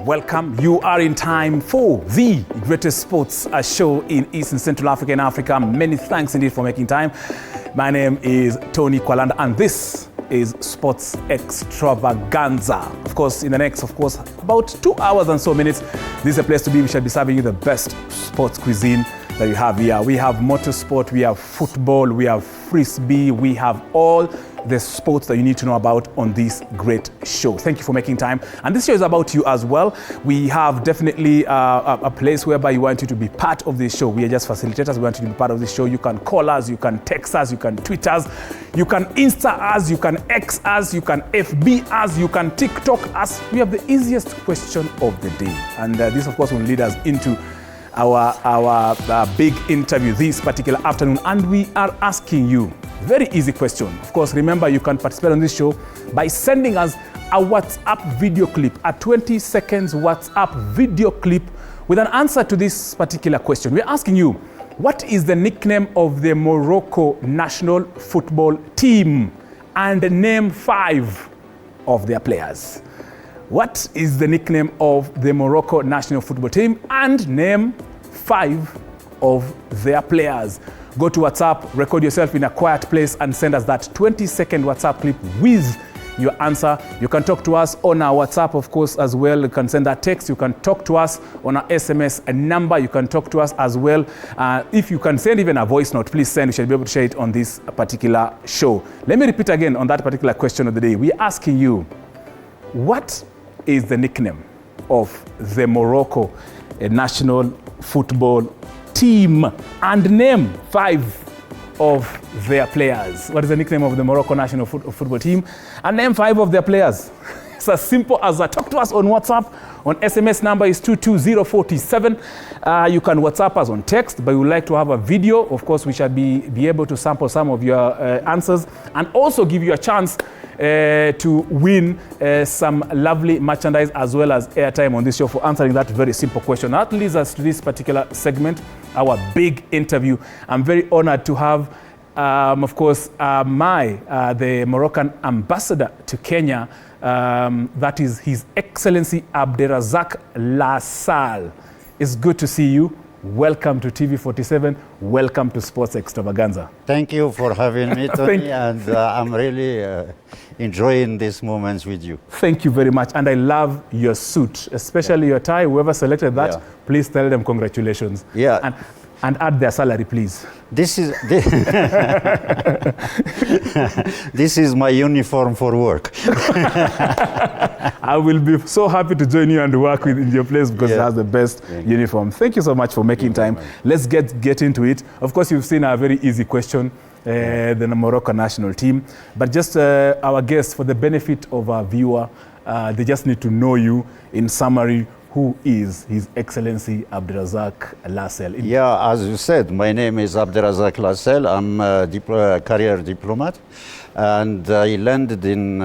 welcome. You are in time for the greatest sports show in East and Central Africa and Africa. Many thanks indeed for making time. My name is Tony Kwalanda and this is Sports Extravaganza. Of course, in the next, about 2 hours and so minutes, this is a place to be. We shall be serving you the best sports cuisine that you have here. We have motorsport, we have football, we have frisbee, we have all the sports that you need to know about on this great show. Thank you for making time. And this show is about you as well. We have definitely a place whereby you want you to be part of this show. We are just facilitators. We want you to be part of this show. You can call us, you can text us, you can tweet us, you can Insta us, you can X us, you can FB us, you can TikTok us. We have the easiest question of the day. And this, of course, will lead us into our big interview this particular afternoon. And we are asking you very easy question. Of course, remember you can participate on this show by sending us a WhatsApp video clip, a 20 seconds WhatsApp video clip with an answer to this particular question. We're asking you, what is the nickname of the Morocco national football team? And name 5 of their players. What is the nickname of the Morocco national football team? And name 5 of their players. Go to WhatsApp, record yourself in a quiet place and send us that 20-second WhatsApp clip with your answer. You can talk to us on our WhatsApp, of course, as well. You can send a text. You can talk to us on our SMS number. You can talk to us as well. If you can send even a voice note, please send. We shall be able to share it on this particular show. Let me repeat again on that particular question of the day. We're asking you, what is the nickname of the Morocco national football team? And name 5 of their players. What is the nickname of the Morocco national football team? And name 5 of their players. It's as simple as that. Talk to us on WhatsApp. On SMS number is 22047. You can WhatsApp us on text, but we would like to have a video. Of course, we shall be able to sample some of your answers and also give you a chance to win some lovely merchandise as well as airtime on this show for answering that very simple question. That leads us to this particular segment, our big interview. I'm very honored to have, of course, the Moroccan ambassador to Kenya. That is His Excellency Abderrazak Lasal. It's good to see you. Welcome to TV47. Welcome to Sports Extravaganza. Thank you for having me, Tony, and I'm really enjoying these moments with you. Thank you very much, and I love your suit, especially your tie. Whoever selected that, please tell them congratulations. Yeah. And add their salary, please. This is my uniform for work. I will be so happy to join you and work in your place because it has the best uniform. Thank you so much for making time. Let's get into it. Of course, you've seen a very easy question, the Morocco national team. But just our guests, for the benefit of our viewer, they just need to know you in summary. Who is His Excellency Abderrazak Lasel? Yeah, as you said, my name is Abderrazak Lasel. I'm a career diplomat, and I landed in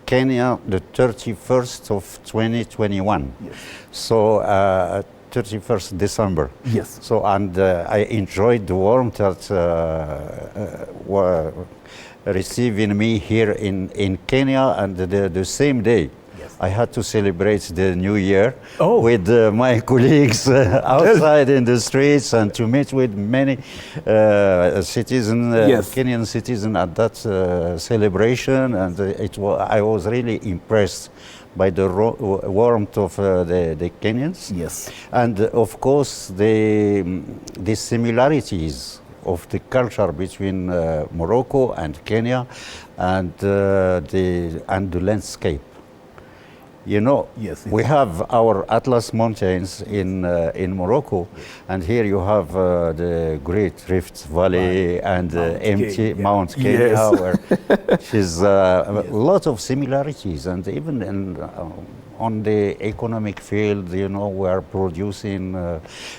Kenya the 31st of 2021. Yes. So 31st December. Yes. So, and I enjoyed the warmth that were receiving me here in Kenya, and the same day I had to celebrate the new year with my colleagues outside in the streets and to meet with many citizens, Kenyan citizens at that celebration. And I was really impressed by the warmth of the Kenyans. Yes. And of course, the similarities of the culture between Morocco and Kenya and the landscape. You know, we have our Atlas Mountains in Morocco, and here you have the Great Rift Valley and empty Mount Kenya, where there's a lot of similarities, and even on the economic field, you know, we are producing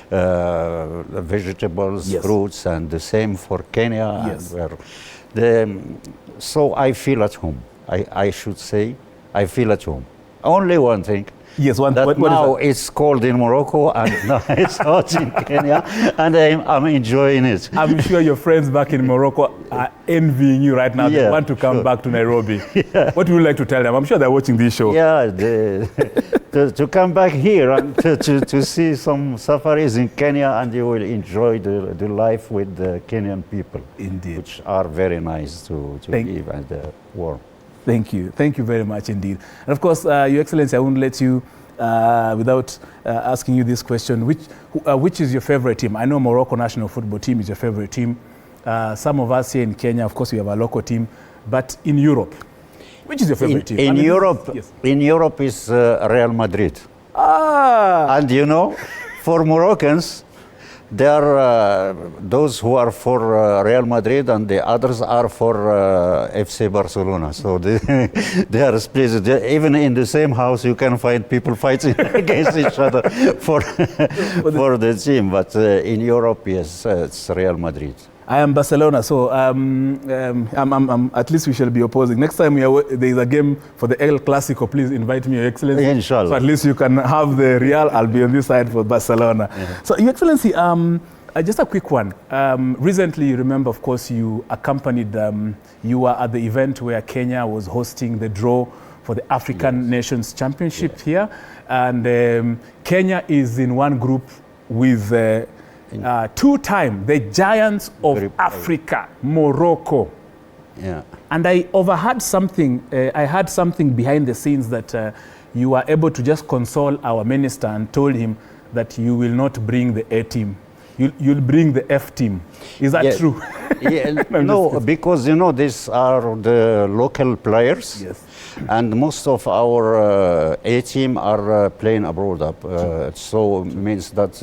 vegetables, fruits, and the same for Kenya. And so I feel at home. I should say, I feel at home. Only one thing, Yes, that now it's cold in Morocco and now it's hot in Kenya, and I'm enjoying it. I'm sure your friends back in Morocco are envying you right now. They want to come back to Nairobi. What would you like to tell them? I'm sure they're watching this show. Yeah, to come back here and to see some safaris in Kenya, and you will enjoy the life with the Kenyan people. Indeed. Which are very nice to live and warm. Thank you. Thank you very much indeed. And of course, Your Excellency, I won't let you, without asking you this question, which is your favorite team? I know Morocco national football team is your favorite team. Some of us here in Kenya, of course, we have a local team. But in Europe, which is your favorite team? In Europe, yes. In Europe is Real Madrid. And you know, for Moroccans, there are those who are for Real Madrid and the others are for FC Barcelona. So they are split. Even in the same house, you can find people fighting against each other for the team. But in Europe, yes, it's Real Madrid. I am Barcelona, so at least we shall be opposing. Next time there is a game for the El Clasico, please invite me, Your Excellency. Inshallah. So at least you can have the Real. I'll be on this side for Barcelona. Yeah. So, Your Excellency, just a quick one. Recently, you remember, of course, you accompanied, you were at the event where Kenya was hosting the draw for the African Nations Championship here. And Kenya is in one group with two-time the giants of Africa, Morocco. Yeah. And I overheard something, I heard something behind the scenes that you were able to just console our minister and told him that you will not bring the A team. You'll bring the F team. Is that true? Yeah, no, because you know these are the local players. Yes. And most of our A team are playing abroad. So it means that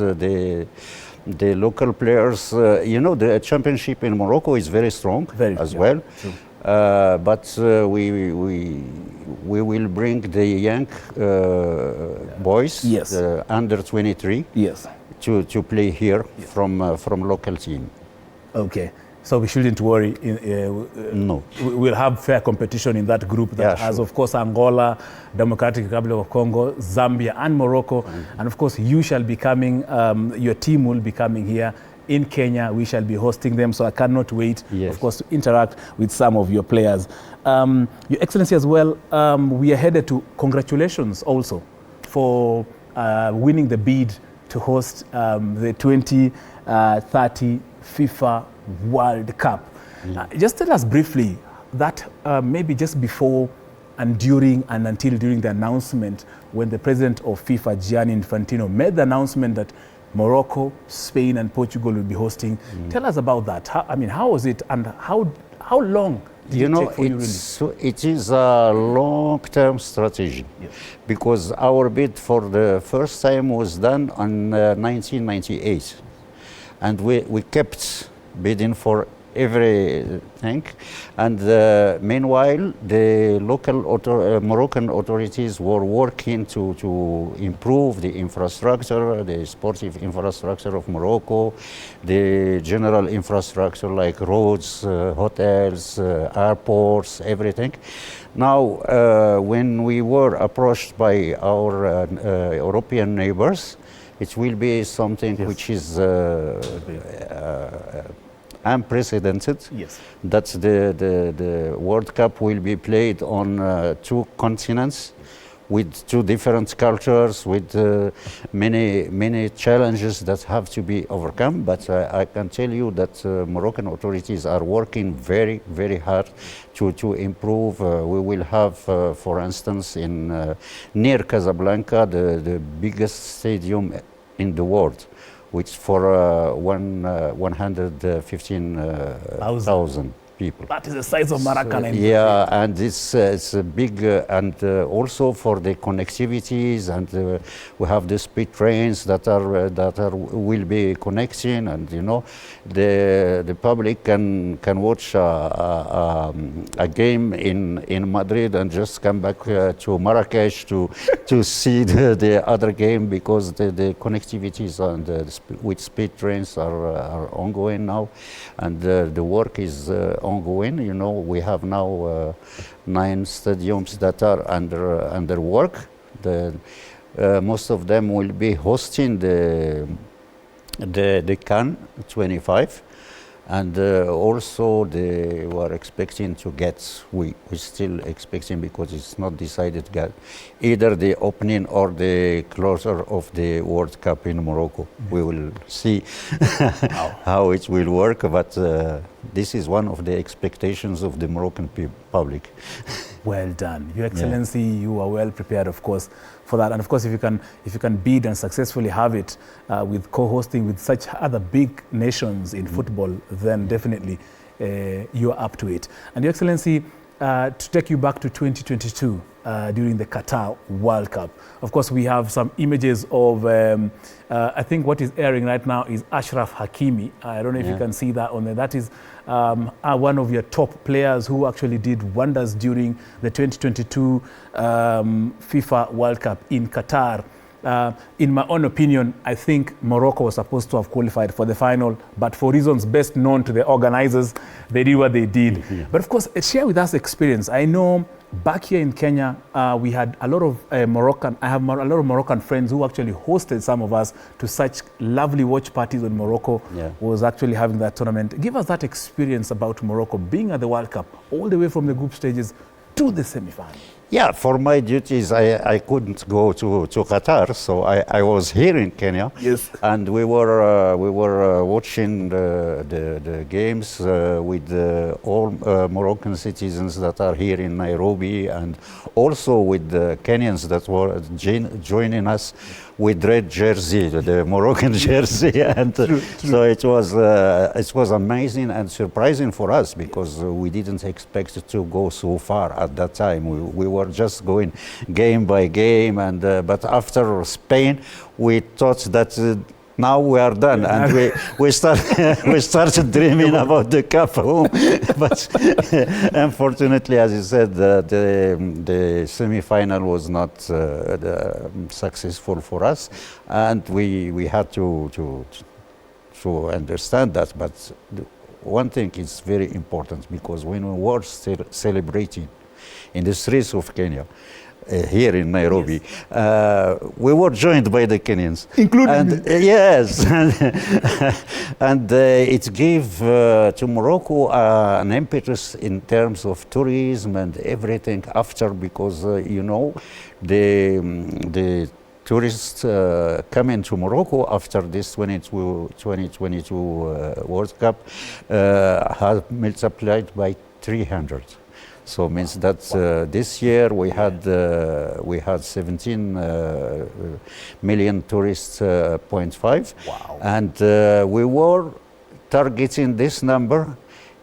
the local players, you know, the championship in Morocco is very strong as well. But we will bring the young boys, under 23, to play here from local team. Okay. So we shouldn't worry. No. We'll have fair competition in that group that has, of course, Angola, Democratic Republic of Congo, Zambia, and Morocco. And of course, you shall be coming, your team will be coming here in Kenya. We shall be hosting them. So I cannot wait, of course, to interact with some of your players. Your Excellency, as well, we are headed to congratulations also for winning the bid to host the 2030 FIFA World Cup. Just tell us briefly that maybe just before and during and during the announcement when the president of FIFA, Gianni Infantino, made the announcement that Morocco, Spain and Portugal will be hosting. Tell us about that. How was it and how long did it take for you really? It is a long-term strategy because our bid for the first time was done in 1998 and we kept bidding for everything, and meanwhile the local Moroccan authorities were working to improve the infrastructure, the sportive infrastructure of Morocco, the general infrastructure like roads, hotels, airports, everything. Now when we were approached by our European neighbors, it will be something which is unprecedented. That the World Cup will be played on two continents with two different cultures, with many challenges that have to be overcome. But I can tell you that Moroccan authorities are working very, very hard to improve. We will have, for instance, in near Casablanca, the biggest stadium in the world, which for 115,000 people. That is the size of Moroccan. And it's a big, and also for the connectivities, and we have the speed trains that will be connecting, and you know, the public can watch a game in Madrid and just come back to Marrakesh to see the other game, because the connectivities and with speed trains are ongoing now, and the work is ongoing. You know, we have now 9 stadiums that are under work. Most of them will be hosting the CAN 25, and also they were expecting to get, we still expecting, because it's not decided to get either the opening or the closure of the World Cup in Morocco. We will see how it will work, but this is one of the expectations of the Moroccan public. Well done, Your Excellency. You are well prepared, of course, for that. And of course, if you can bid and successfully have it with co-hosting with such other big nations in football, then definitely you are up to it. And Your Excellency, to take you back to 2022 during the Qatar World Cup, of course, we have some images of, I think what is airing right now is Ashraf Hakimi. I don't know if you can see that on there. That is one of your top players who actually did wonders during the 2022 FIFA World Cup in Qatar. In my own opinion, I think Morocco was supposed to have qualified for the final, but for reasons best known to the organizers, they did what they did. But of course, share with us experience. I know back here in Kenya, we had a lot of I have a lot of Moroccan friends who actually hosted some of us to such lovely watch parties when Morocco was actually having that tournament. Give us that experience about Morocco being at the World Cup, all the way from the group stages to the semi-final. Yeah, for my duties, I couldn't go to Qatar, so I was here in Kenya. Yes. And we were watching the games with all Moroccan citizens that are here in Nairobi, and also with the Kenyans that were joining us with red jersey, the Moroccan jersey, and so it was amazing and surprising for us, because we didn't expect to go so far at that time. We were just going game by game, and but after Spain, we thought that now we are done, and we started dreaming about the cup home. But unfortunately, as you said, the semi-final was not successful for us, and we had to understand that. But one thing is very important, because when we were celebrating in the streets of Kenya, here in Nairobi, we were joined by the Kenyans, including yes, and it gave to Morocco an impetus in terms of tourism and everything after, because you know, the tourists coming to Morocco after this 2022 World Cup have multiplied by 300. So means that this year we had 17 million tourists, 0.5, and we were targeting this number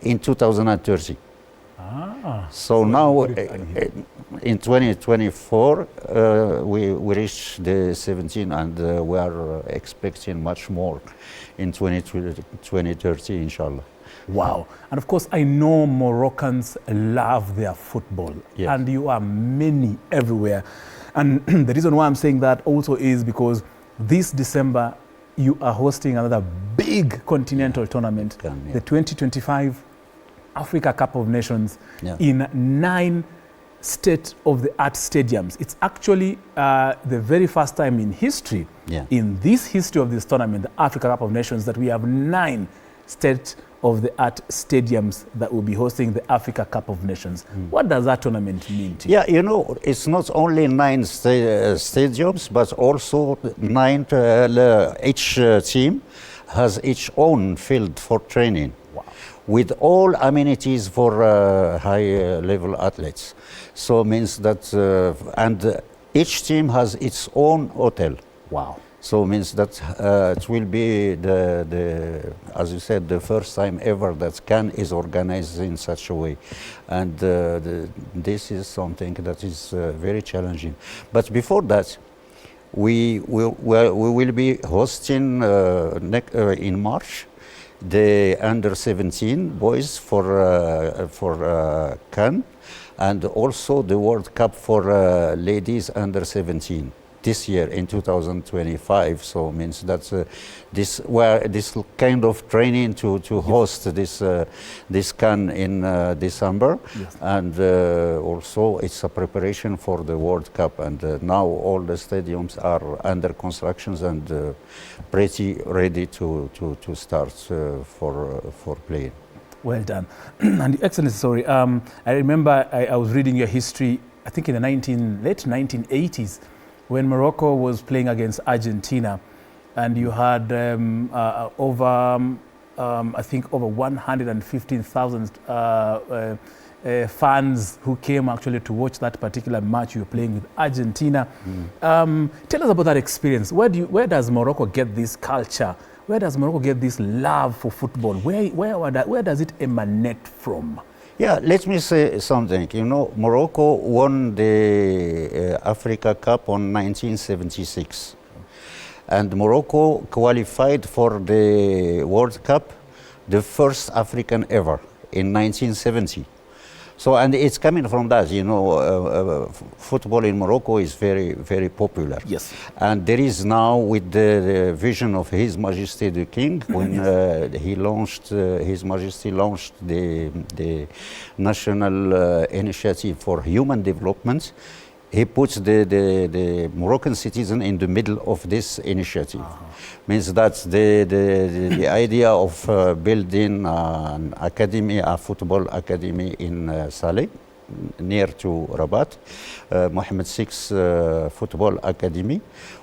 in 2030. So now in 2024 we reached the 17, and we are expecting much more in 2030, inshallah. Wow. And of course, I know Moroccans love their football, and you are many everywhere. And the reason why I'm saying that also is because this December, you are hosting another big continental tournament, the 2025 Africa Cup of Nations, in 9 state-of-the-art stadiums. It's actually the very first time in history, in this history of this tournament, the Africa Cup of Nations, that we have 9 state-of-the-art stadiums that will be hosting the Africa Cup of Nations. What does that tournament mean to you? Yeah, you know, it's not only 9 stadiums, but also 9, each team has its own field for training. With all amenities for high-level athletes. So means that, and each team has its own hotel. Wow. So means that it will be as you said, the first time ever that CAN is organized in such a way, and this is something that is very challenging. But before that, we will be hosting in March the under-17 boys for CAN, and also the World Cup for ladies under-17 this year in 2025. So means that this kind of training to host this CAN in December, Yes. and also it's a preparation for the World Cup. And now all the stadiums are under constructions and pretty ready to start for playing. Well done. And Excellency, sorry, I remember I was reading your history, I think in the late 1980s, when Morocco was playing against Argentina, and you had I think over 115,000 fans who came actually to watch that particular match you were playing with Argentina. Tell us about that experience. Where does Morocco get this culture? Where does Morocco get this love for football? Where does it emanate from? Yeah, let me say something. You know, Morocco won the Africa Cup on 1976. And Morocco qualified for the World Cup, the first African ever, in 1970. So, and it's coming from that, you know, football in Morocco is very, very popular. Yes. And there is now, with the vision of His Majesty the King, when he launched, His Majesty launched the National Initiative for Human Development, he puts the Moroccan citizen in the middle of this initiative. Means that the idea of building an academy, a football academy in Saleh, near to Rabat, Mohammed VI Football Academy,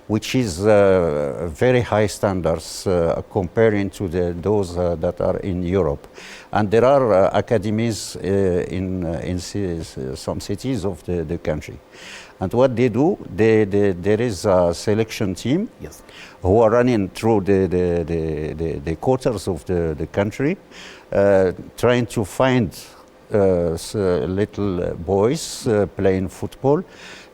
which is very high standards comparing to those that are in Europe. And there are academies in some cities of the country. And what they do, there is a selection team, yes, who are running through the quarters of the country, trying to find little boys playing football.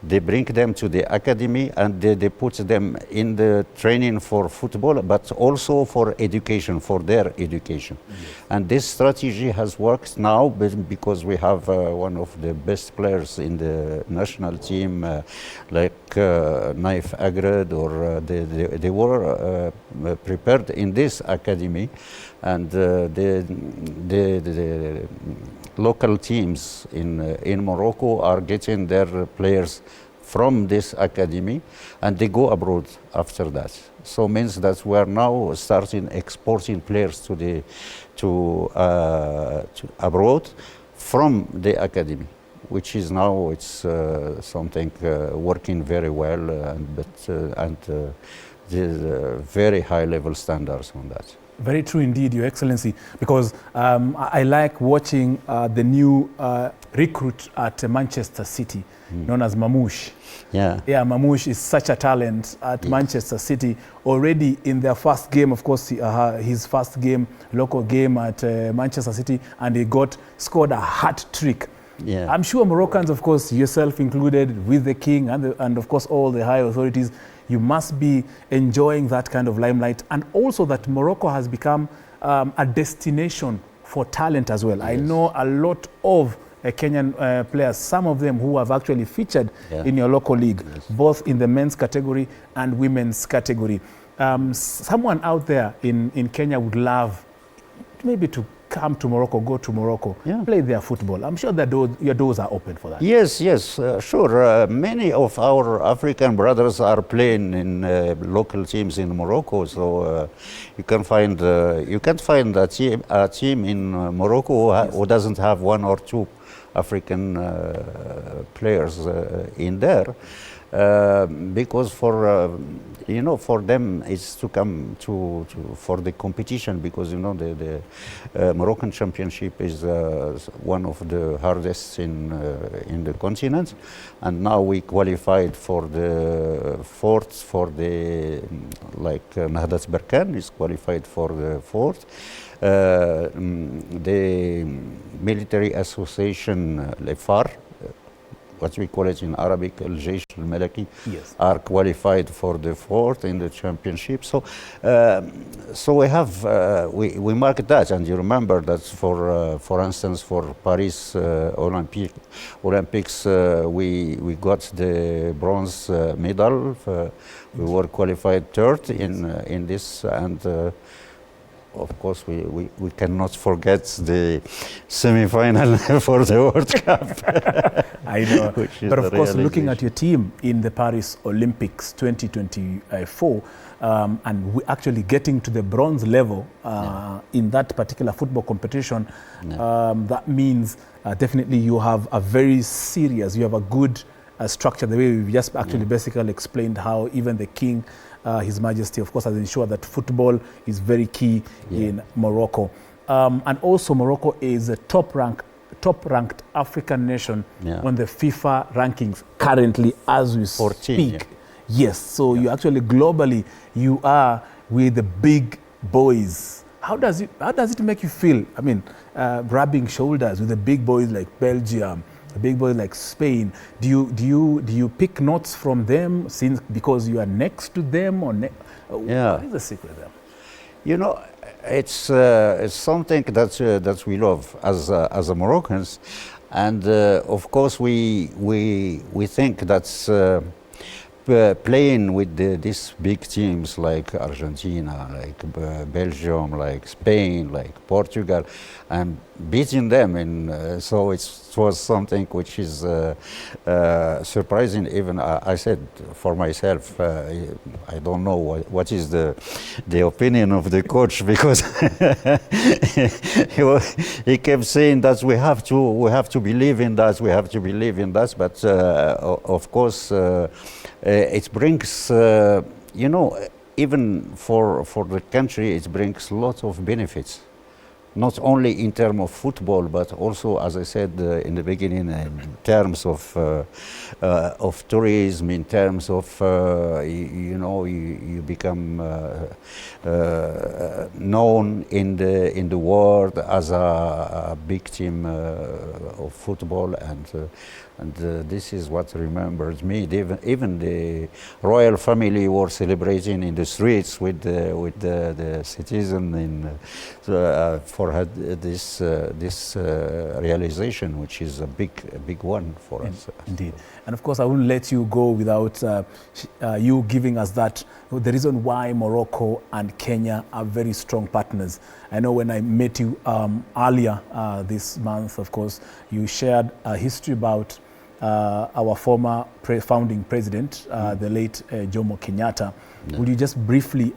They bring them to the academy and they put them in the training for football, but also for education, for their education. Yes. And this strategy has worked now because we have one of the best players in the national team, like Naif Agred, or they were prepared in this academy. And the local teams in Morocco are getting their players from this academy, and they go abroad after that. So means that we are now starting exporting players to abroad from the academy, which is now it's something working very well, and there's very high level standards on that. Very true indeed, Your Excellency, because I like watching the new recruit at Manchester City, known as Mamouche. Yeah. Yeah, Mamouche is such a talent at Manchester City. Already in their first game, of course, his first game, local game at Manchester City, and he scored a hat trick. Yeah. I'm sure Moroccans, of course, yourself included, with the king and of course all the high authorities, you must be enjoying that kind of limelight, and also that Morocco has become a destination for talent as well. Yes. I know a lot of Kenyan players, some of them who have actually featured in your local league, both in the men's category and women's category. Someone out there in Kenya would love maybe to come to Morocco, go to Morocco, play their football. I'm sure that your doors are open for that. Yes, yes, sure. Many of our African brothers are playing in local teams in Morocco, so you can find a team in Morocco who doesn't have one or two African players in there. Because for them it's to come for the competition, because the Moroccan championship is one of the hardest in the continent, and now we qualified for the fourth, for the Nahdat Berkane is qualified for the fourth. The military association, Le Phare, what we call it in Arabic, Al-Jaysh al-Malaki, Yes. are qualified for the fourth in the championship. So, so we have we mark that, and you remember that for instance, for Paris Olympics, we got the bronze medal. We were qualified third in this, and of course we cannot forget the semi-final for the World Cup. I know. But of course, looking at realization. your team in the Paris Olympics 2024, and we actually getting to the bronze level in that particular football competition, that means definitely you have a very serious, you have a good structure, the way we've just actually basically explained how even the King, His Majesty, of course, has ensured that football is very key in Morocco. And also Morocco is a top-ranked African nation on the FIFA rankings currently as we 14, speak. Yes, so you actually globally, you are with the big boys. How does it make you feel? I mean, rubbing shoulders with the big boys like Belgium, the big boys like Spain. Do you pick notes from them because you are next to them, or what is the secret there? You know, it's something that we love as Moroccans, and of course we think that's playing with these big teams like Argentina, like Belgium, like Spain, like Portugal, and beating them. And so it was something which is surprising. Even I said for myself, I don't know what is the opinion of the coach, because he kept saying that we have to believe in that, we have to believe in that. But of course. It brings, you know, even for the country, it brings lots of benefits, not only in terms of football, but also, as I said in the beginning, in terms of tourism, in terms of, you know, you become known in the world as a big team of football, and this is what remembers me. Even the royal family were celebrating in the streets with the citizen for this realization, which is a big one for us. Indeed. And of course, I wouldn't let you go without you giving us that, the reason why Morocco and Kenya are very strong partners. I know when I met you earlier this month, of course, you shared a history about our former founding president, the late Jomo Kenyatta. Would you just briefly,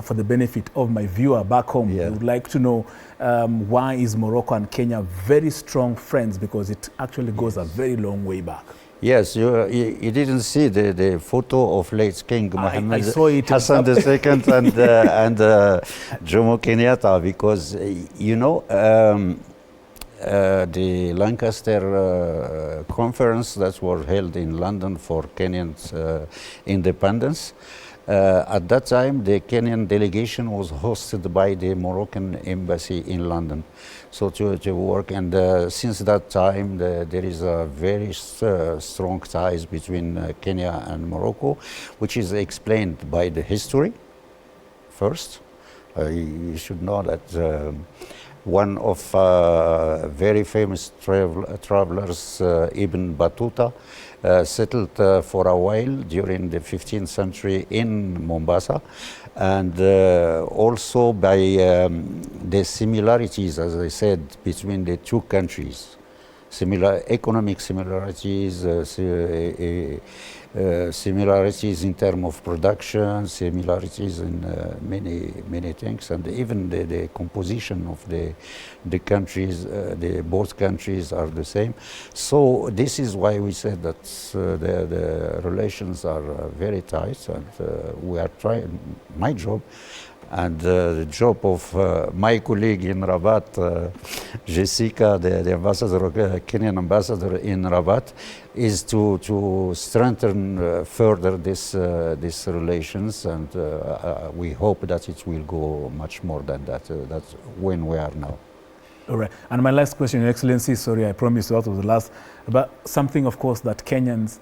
for the benefit of my viewer back home, would like to know why is Morocco and Kenya very strong friends, because it actually goes a very long way back. Yes, you didn't see the photo of late King Mohammed Hassan II and Jomo Kenyatta, because, you know, the Lancaster conference that was held in London for Kenyan's independence. At that time, the Kenyan delegation was hosted by the Moroccan embassy in London, so to work. And since that time, there is a very strong ties between Kenya and Morocco, which is explained by the history. First, you should know that one of very famous travelers, Ibn Battuta, settled for a while during the 15th century in Mombasa, and also by the similarities, as I said, between the two countries, similar economic similarities, similarities in terms of production, similarities in many things, and even the composition of the countries, both countries are the same. So this is why we said that the relations are very tight, and we are trying. My job and the job of my colleague in Rabat, Jessica, the ambassador, Kenyan ambassador in Rabat, is to strengthen further this relations, and we hope that it will go much more than that. That's when we are now. All right. And my last question, Your Excellency, sorry, I promised that was the last, but something, of course, that Kenyans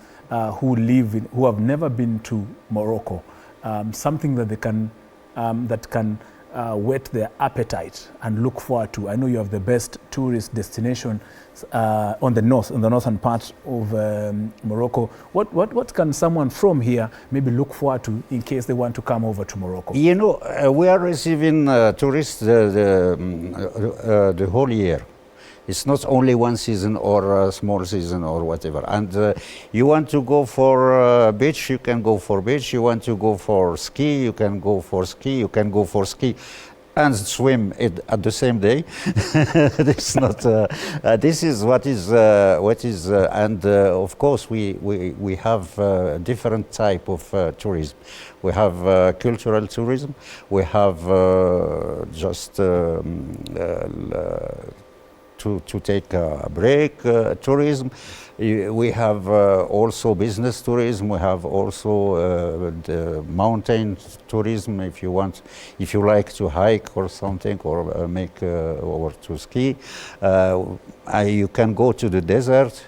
who have never been to Morocco, something that they can, whet their appetite and look forward to. I know you have the best tourist destination on the northern part of Morocco. What can someone from here maybe look forward to in case they want to come over to Morocco? You know, we are receiving tourists the whole year. It's not only one season or a small season or whatever. And you want to go for beach, you can go for beach. You want to go for ski, you can go for ski. You can go for ski and swim at the same day. This not. This is what is. And of course, we have different type of tourism. We have cultural tourism. We have just. To take a break, tourism. We have also business tourism. We have also the mountain tourism. If you like to hike or something, or or to ski, you can go to the desert.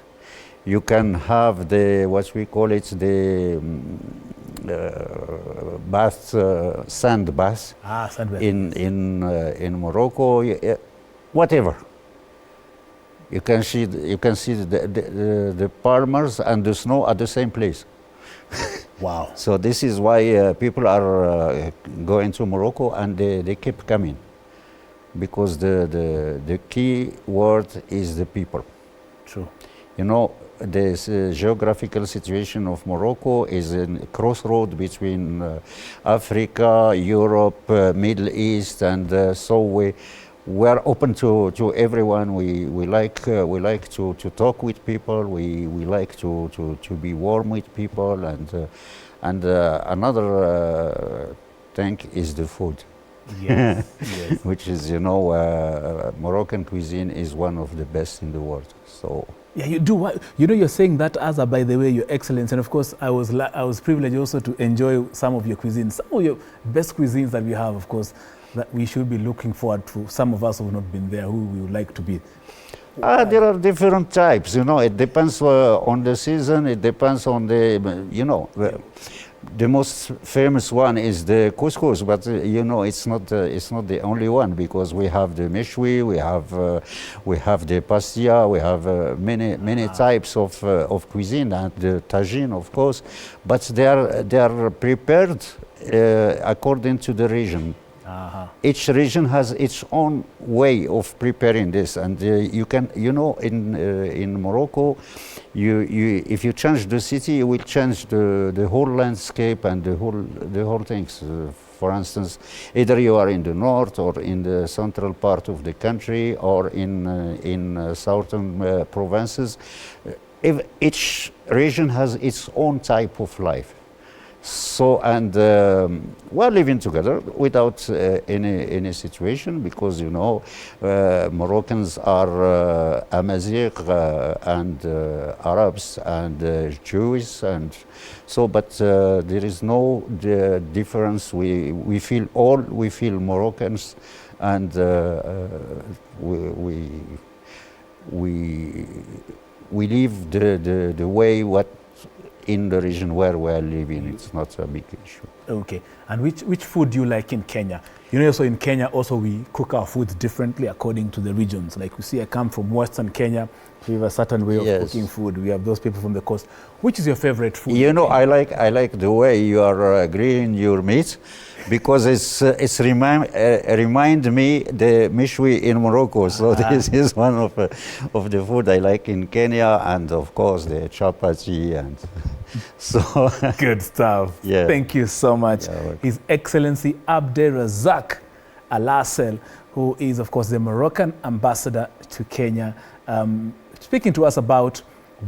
You can have what we call it the bath, sand bath. Sand bath. In Morocco, whatever. You can see the palmers and the snow at the same place. Wow! So this is why people are going to Morocco, and they keep coming, because the key word is the people. True. You know, this geographical situation of Morocco is a crossroad between Africa, Europe, Middle East, and so we are open to everyone. We like to talk with people. We like to be warm with people, and another thing is the food. Yes, yes. Which is, Moroccan cuisine is one of the best in the world. So yeah, you do. You're saying that as by the way, Your Excellency, and of course, I was privileged also to enjoy some of your cuisines, some of your best cuisines that we have, of course, that we should be looking forward to. Some of us who have not been there, who we would like to be. There are different types, it depends on the season, it depends on the most famous one is the couscous, but it's not the only one, because we have the meshwi, we have the pastilla, we have many types of cuisine, and the tagine, of course, but they are prepared according to the region. Each region has its own way of preparing this, and you can, in Morocco, if you change the city, you will change the whole landscape and the whole things. For instance, either you are in the north or in the central part of the country, or in southern provinces. Each region has its own type of life. So, and we're living together without any situation, because Moroccans are Amazigh and Arabs and Jews, and so. But there is no difference. We feel Moroccans, and we live the way what. In the region where we are living, it's not a big issue. Okay. And which food do you like in Kenya? So in Kenya also we cook our foods differently according to the regions. Like you see, I come from Western Kenya, so we have a certain way of cooking food. We have those people from the coast. Which is your favorite food? I like the way you are grilling your meat, because it's remind me the meshwi in Morocco. So this is one of the food I like in Kenya, and of course the chapati and so. Good stuff. Yeah. Thank you so much. Yeah, His Excellency Abdelrazak Al-Assel, who is of course the Moroccan ambassador to Kenya, speaking to us about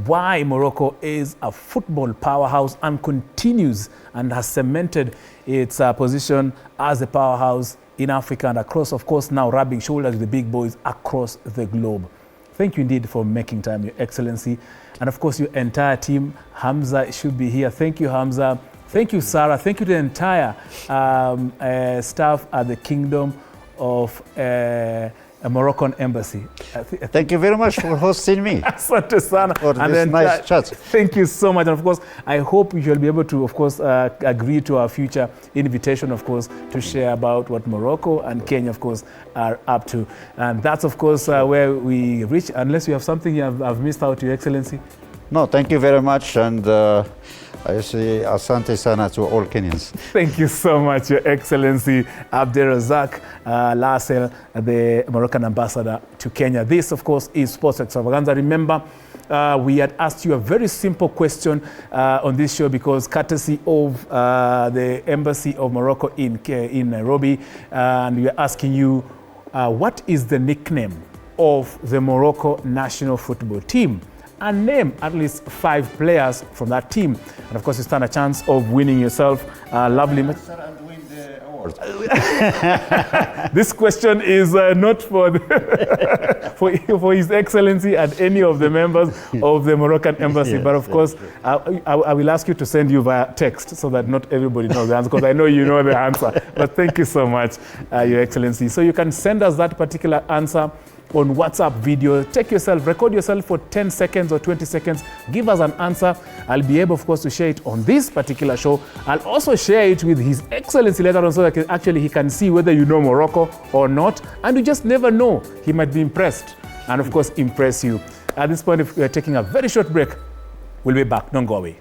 why Morocco is a football powerhouse and continues and has cemented its position as a powerhouse in Africa and across, of course, now rubbing shoulders with the big boys across the globe. Thank you indeed for making time, Your Excellency. And of course, your entire team. Hamza should be here. Thank you, Hamza. Thank you, Sarah. Thank you to the entire staff at the Kingdom of Moroccan embassy. Thank you very much for hosting me. Asante sana. For this nice chat. Thank you so much. And of course, I hope you shall be able to, of course, agree to our future invitation, of course, to share about what Morocco and Kenya, of course, are up to. And that's, of course, where we reach, unless you have something I've missed out, Your Excellency. No, thank you very much. And I say asante sana to all Kenyans. Thank you so much, Your Excellency Abdelrazak Lassel, the Moroccan ambassador to Kenya. This, of course, is Sports Extravaganza. Remember, we had asked you a very simple question on this show because courtesy of the Embassy of Morocco in Nairobi, and we are asking you, what is the nickname of the Morocco national football team? And name at least 5 players from that team. And of course, you stand a chance of winning yourself a lovely... And win the award. This question is not for, for His Excellency and any of the members of the Moroccan Embassy. Yes, but of course, I will ask you to send you via text so that not everybody knows the answer, because I know you know the answer. But thank you so much, Your Excellency. So you can send us that particular answer on WhatsApp video. Take yourself, record yourself for 10 seconds or 20 seconds. Give us an answer. I'll be able, of course, to share it on this particular show. I'll also share it with His Excellency later on so that actually he can see whether you know Morocco or not. And you just never know. He might be impressed and, of course, impress you. At this point, if we're taking a very short break, we'll be back. Don't go away.